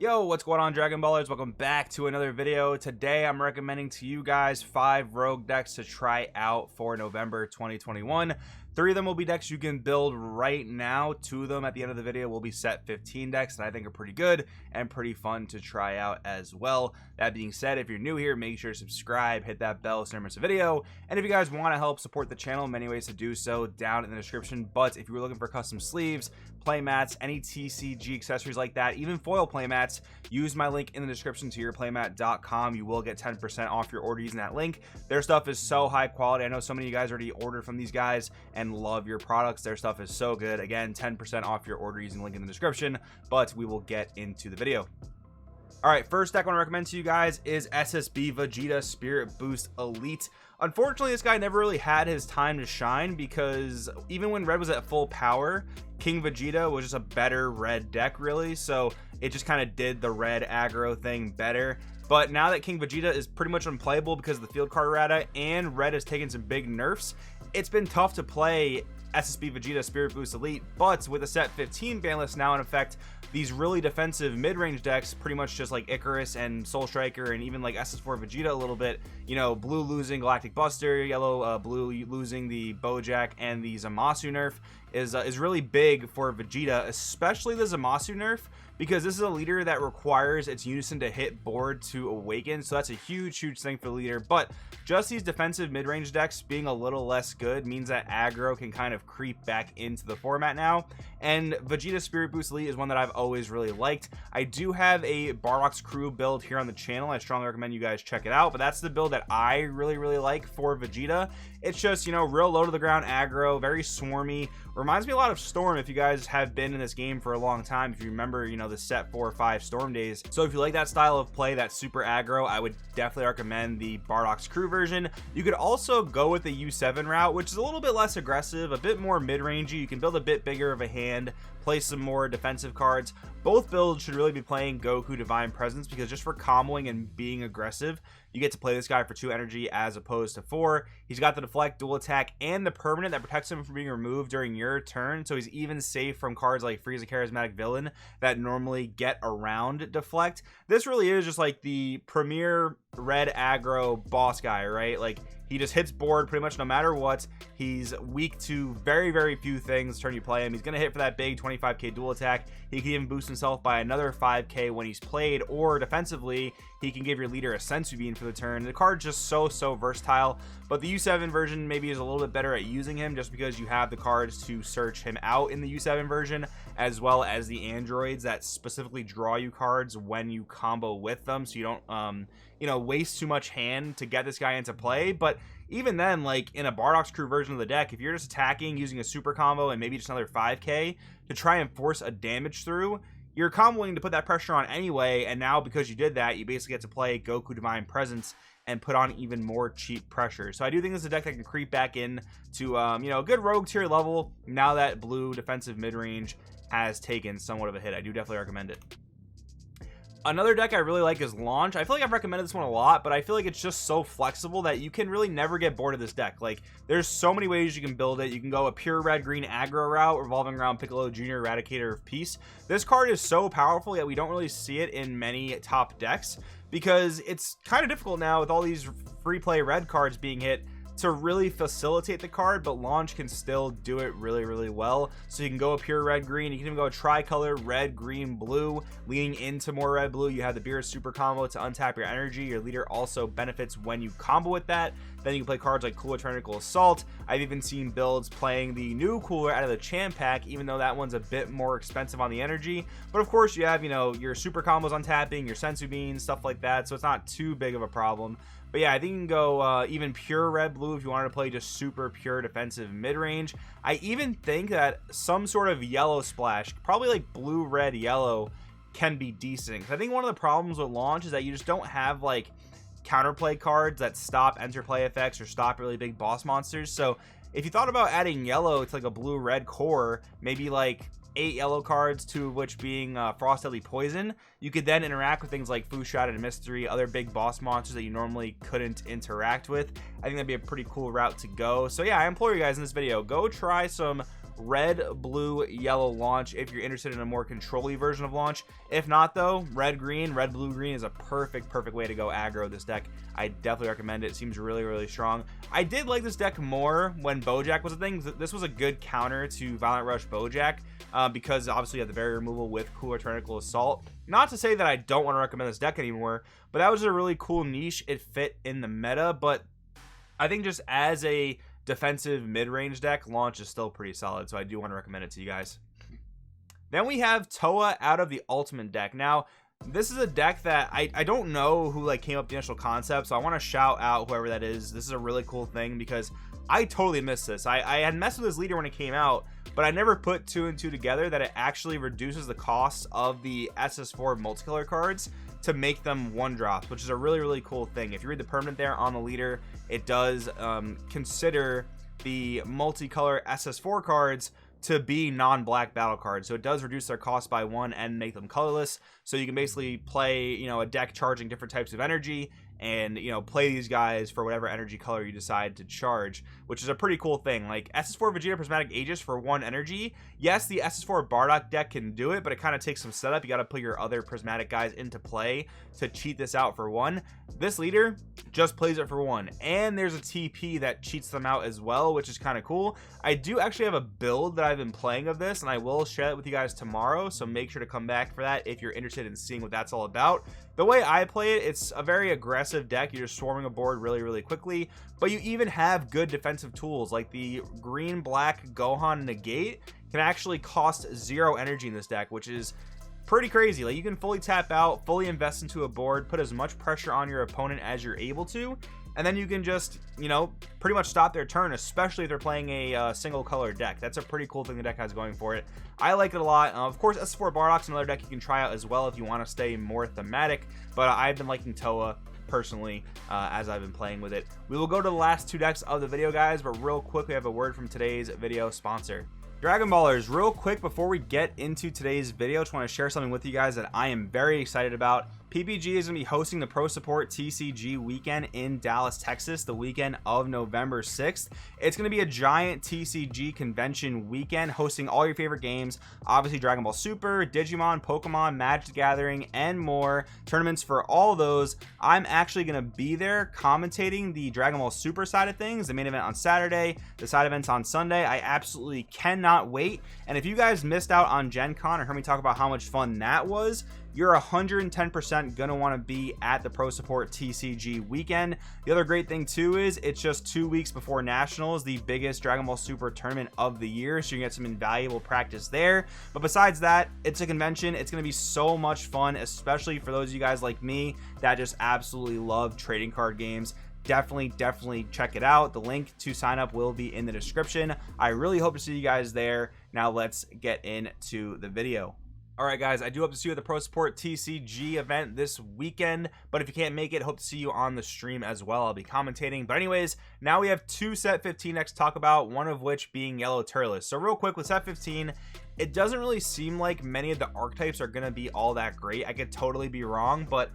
Yo, what's going on, Dragon Ballers? Welcome back to another video. Today I'm recommending to you guys 5 rogue decks to try out for November 2021. 3 of them will be decks you can build right now. 2 of them at the end of the video will be set 15 decks that I think are pretty good and pretty fun to try out as well. That being said, if you're new here, make sure to subscribe, hit that bell so you don't miss a video. And if you guys want to help support the channel, many ways to do so down in the description. But if you were looking for custom sleeves, play mats, any TCG accessories like that, even foil play mats, use my link in the description to yourplaymat.com. You will get 10% off your order using that link. Their stuff is so high quality. I know so many of you guys already ordered from these guys and love your products. Their stuff is so good. Again, 10% off your order using the link in the description, but we will get into the video. Alright, first deck I want to recommend to you guys is SSB Vegeta Spirit Boost Elite. Unfortunately, this guy never really had his time to shine because even when red was at full power, King Vegeta was just a better red deck, really. So it just kind of did the red aggro thing better. But now that King Vegeta is pretty much unplayable because of the field card errata and red has taken some big nerfs, it's been tough to play SSB Vegeta Spirit Boost Elite. But with the set 15 ban list now in effect, these really defensive mid-range decks, pretty much just like Icarus and Soul Striker and even like SS4 Vegeta a little bit, you know, blue losing Galactic Buster, yellow blue losing the Bojack and the Zamasu nerf is really big for Vegeta, especially the Zamasu nerf, because this is a leader that requires its unison to hit board to awaken. So that's a huge thing for the leader. But just these defensive mid-range decks being a little less good means that aggro can kind of creep back into the format now. And Vegeta Spirit Boost Elite is one that I've always really liked. I do have a Bardock's Crew build here on the channel. I strongly recommend you guys check it out, but that's the build that I really like for Vegeta. It's just, you know, real low to the ground aggro, very swarmy. Reminds me a lot of Storm if you guys have been in this game for a long time, if you remember, you know, the set 4 or 5 Storm days. So if you like that style of play, that super aggro, I would definitely recommend the Bardock's Crew version. You could also go with the U7 route, which is a little bit less aggressive, a bit more mid-rangey. You can build a bit bigger of a hand, play some more defensive cards. Both builds should really be playing Goku Divine Presence, because just for comboing and being aggressive, you get to play this guy for 2 energy as opposed to 4. He's got the deflect, dual attack, and the permanent that protects him from being removed during your turn, so he's even safe from cards like Frieza Charismatic Villain that normally get around deflect. This really is just like the premier red aggro boss guy, right? Like, he just hits board pretty much no matter what. He's weak to very few things the turn you play him. He's going to hit for that big 25k dual attack. He can even boost himself by another 5k when he's played, or defensively, he can give your leader a Sensu Bean for the turn. The card's just so versatile, but the U7 version maybe is a little bit better at using him just because you have the cards to search him out in the U7 version, as well as the androids that specifically draw you cards when you combo with them, so you don't you know, waste too much hand to get this guy into play. But even then, like in a Bardock's Crew version of the deck, if you're just attacking using a super combo and maybe just another 5k to try and force a damage through, you're comboing to put that pressure on anyway, and now because you did that, you basically get to play Goku Divine Presence and put on even more cheap pressure. So I do think this is a deck that can creep back in to you know, a good rogue tier level now that blue defensive mid-range has taken somewhat of a hit. I do definitely recommend it. Another deck I really like is Launch. I feel like I've recommended this one a lot, but I feel like it's just so flexible that you can really never get bored of this deck. Like, there's so many ways you can build it. You can go a pure red-green aggro route revolving around Piccolo Jr. Eradicator of Peace. This card is so powerful, yet we don't really see it in many top decks because it's kind of difficult now with all these free play red cards being hit to really facilitate the card, but Launch can still do it really well. So you can go a pure red green, you can even go a tricolor red green blue, leaning into more red blue. You have the Beerus super combo to untap your energy. Your leader also benefits when you combo with that. Then you can play cards like Cooler Tyrannical Assault. I've even seen builds playing the new Cooler out of the Champ Pack, even though that one's a bit more expensive on the energy. But of course you have, you know, your super combos on tapping, your Sensu Beans, stuff like that, so it's not too big of a problem. But yeah, I think you can go even pure red blue if you wanted to play just super pure defensive mid-range. I even think that some sort of yellow splash, probably like blue red yellow, can be decent. 'Cause I think one of the problems with Launch is that you just don't have like counterplay cards that stop interplay effects or stop really big boss monsters. So if you thought about adding yellow to like a blue red core, maybe like 8 yellow cards, 2 of which being Frost Deadly Poison, you could then interact with things like Fu Shrouded Mystery, other big boss monsters that you normally couldn't interact with. I think that'd be a pretty cool route to go. So yeah, I implore you guys in this video, go try some red, blue, yellow launch if you're interested in a more control-y version of launch. If not though, red, blue, green is a perfect way to go aggro this deck. I definitely recommend it. It seems really strong. I did like this deck more when Bojack was a thing. This was a good counter to Violent Rush Bojack, because obviously you have the barrier removal with Cooler Tyrannical Assault. Not to say that I don't want to recommend this deck anymore, but that was a really cool niche. It fit in the meta, but I think just as a defensive mid-range deck, launch is still pretty solid, so I do want to recommend it to you guys. Then we have Toa out of the Ultimate deck. Now, this is a deck that I don't know who like came up with the initial concept, so I want to shout out whoever that is. This is a really cool thing because I totally missed this. I had messed with this leader when it came out, but I never put 2 and 2 together that it actually reduces the cost of the SS4 multicolor cards to make them 1-drops, which is a really cool thing. If you read the permanent there on the leader, it does consider the multicolor SS4 cards to be non-black battle cards, so it does reduce their cost by 1 and make them colorless. So you can basically play, you know, a deck charging different types of energy and, you know, play these guys for whatever energy color you decide to charge, which is a pretty cool thing. Like SS4 Vegeta Prismatic Aegis for 1 energy. Yes, the SS4 Bardock deck can do it, but it kind of takes some setup. You got to put your other prismatic guys into play to cheat this out for 1. This leader just plays it for 1, and there's a TP that cheats them out as well, which is kind of cool. I do actually have a build that I've been playing of this, and I will share it with you guys tomorrow, so make sure to come back for that if you're interested in seeing what that's all about. The way I play it, it's a very aggressive deck. You're just swarming a board really quickly, but you even have good defensive tools like the green-black Gohan Negate can actually cost 0 energy in this deck, which is pretty crazy. Like, you can fully tap out, fully invest into a board, put as much pressure on your opponent as you're able to, and then you can just, you know, pretty much stop their turn, especially if they're playing a single color deck. That's a pretty cool thing the deck has going for it. I like it a lot. Of course, S4 Bardock's another deck you can try out as well if you want to stay more thematic, but I've been liking Toa personally as I've been playing with it. We will go to the last 2 decks of the video, guys, but real quick, we have a word from today's video sponsor. Dragon Ballers, real quick before we get into today's video, just want to share something with you guys that I am very excited about. PPG is going to be hosting the Pro Support TCG weekend in Dallas, Texas, the weekend of November 6th. It's going to be a giant TCG convention weekend hosting all your favorite games, obviously Dragon Ball Super, Digimon, Pokemon, Magic the Gathering, and more. Tournaments for all those. I'm actually going to be there commentating the Dragon Ball Super side of things, the main event on Saturday, the side events on Sunday. I absolutely cannot wait. And if you guys missed out on Gen Con or heard me talk about how much fun that was, you're 110% gonna want to be at the Pro Support TCG weekend. The other great thing too is it's just 2 weeks before Nationals, the biggest Dragon Ball Super tournament of the year, so you get some invaluable practice there. But besides that, it's a convention. It's gonna be so much fun, especially for those of you guys like me that just absolutely love trading card games. Definitely check it out. The link to sign up will be in the description. I really hope to see you guys there. Now let's get into the video. Alright guys, I do hope to see you at the Pro Support TCG event this weekend, but if you can't make it, hope to see you on the stream as well. I'll be commentating. But anyways, now we have 2 set 15 decks to talk about, one of which being Yellow Turles. So real quick, with set 15, it doesn't really seem like many of the archetypes are going to be all that great. I could totally be wrong, but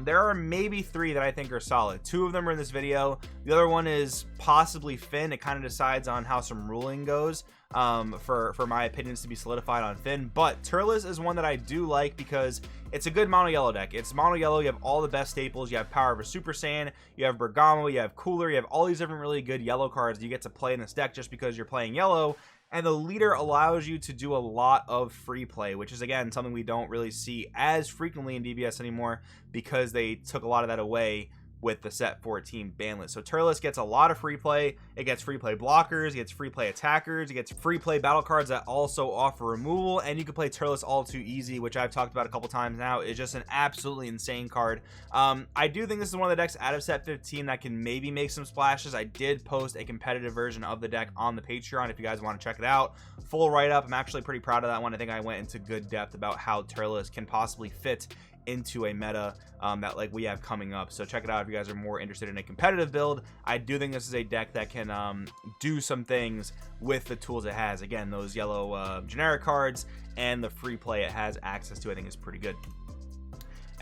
there are maybe 3 that I think are solid. 2 of them are in this video. The other one is possibly Finn. It kind of decides on how some ruling goes for my opinions to be solidified on Finn. But Turles is one that I do like because it's a good mono yellow deck. It's mono yellow. You have all the best staples. You have Power of a Super Saiyan, you have Bergamo, you have Cooler, you have all these different really good yellow cards you get to play in this deck just because you're playing yellow. And the leader allows you to do a lot of free play, which is, again, something we don't really see as frequently in DBS anymore because they took a lot of that away with the set 14 ban list. So Turles gets a lot of free play. It gets free play blockers, it gets free play attackers, it gets free play battle cards that also offer removal, and you can play Turles all too easy, which I've talked about a couple times now. It's just an absolutely insane card. I do think this is one of the decks out of set 15 that can maybe make some splashes. I did post a competitive version of the deck on the Patreon if you guys want to check it out. Full write-up. I'm actually pretty proud of that one. I think I went into good depth about how Turles can possibly fit into a meta that like we have coming up. So check it out if you guys are more interested in a competitive build. I do think this is a deck that can do some things with the tools it has. Again, those yellow generic cards and the free play it has access to, I think is pretty good.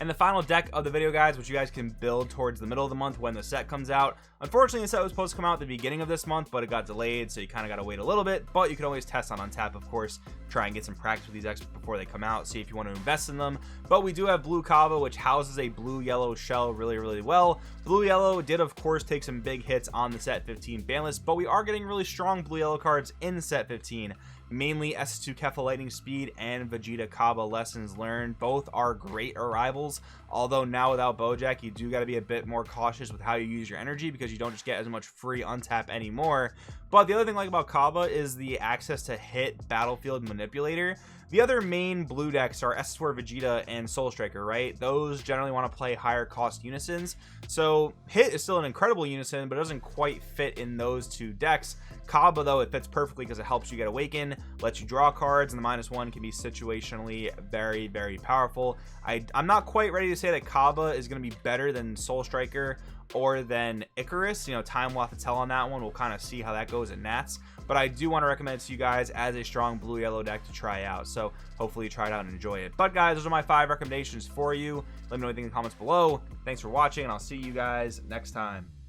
And the final deck of the video, guys, which you guys can build towards the middle of the month when the set comes out. Unfortunately, the set was supposed to come out at the beginning of this month, but it got delayed, so you kind of got to wait a little bit. But you can always test on Untap, of course, try and get some practice with these decks before they come out, see if you want to invest in them. But we do have Blue Kava, which houses a blue-yellow shell really well. Blue-yellow did, of course, take some big hits on the set 15 ban list, but we are getting really strong blue-yellow cards in set 15. Mainly SS2 Kefla Lightning Speed and Vegeta Kaba Lessons Learned. Both are great arrivals, although now without Bojack, you do got to be a bit more cautious with how you use your energy because you don't just get as much free untap anymore. But the other thing I like about Kaba is the access to hit Battlefield Manipulator. The other main blue decks are SS4 Vegeta and Soul Striker, right? Those generally want to play higher cost unisons. So Hit is still an incredible unison, but it doesn't quite fit in those two decks. Kaba, though, it fits perfectly because it helps you get Awaken, lets you draw cards, and the -1 can be situationally very powerful. I'm not quite ready to say that Kaba is going to be better than Soul Striker or than Icarus. You know, time will have to tell on that one. We'll kind of see how that goes at Nats. But I do want to recommend it to you guys as a strong blue-yellow deck to try out. So hopefully you try it out and enjoy it. But guys, those are my 5 recommendations for you. Let me know what you think in the comments below. Thanks for watching, and I'll see you guys next time.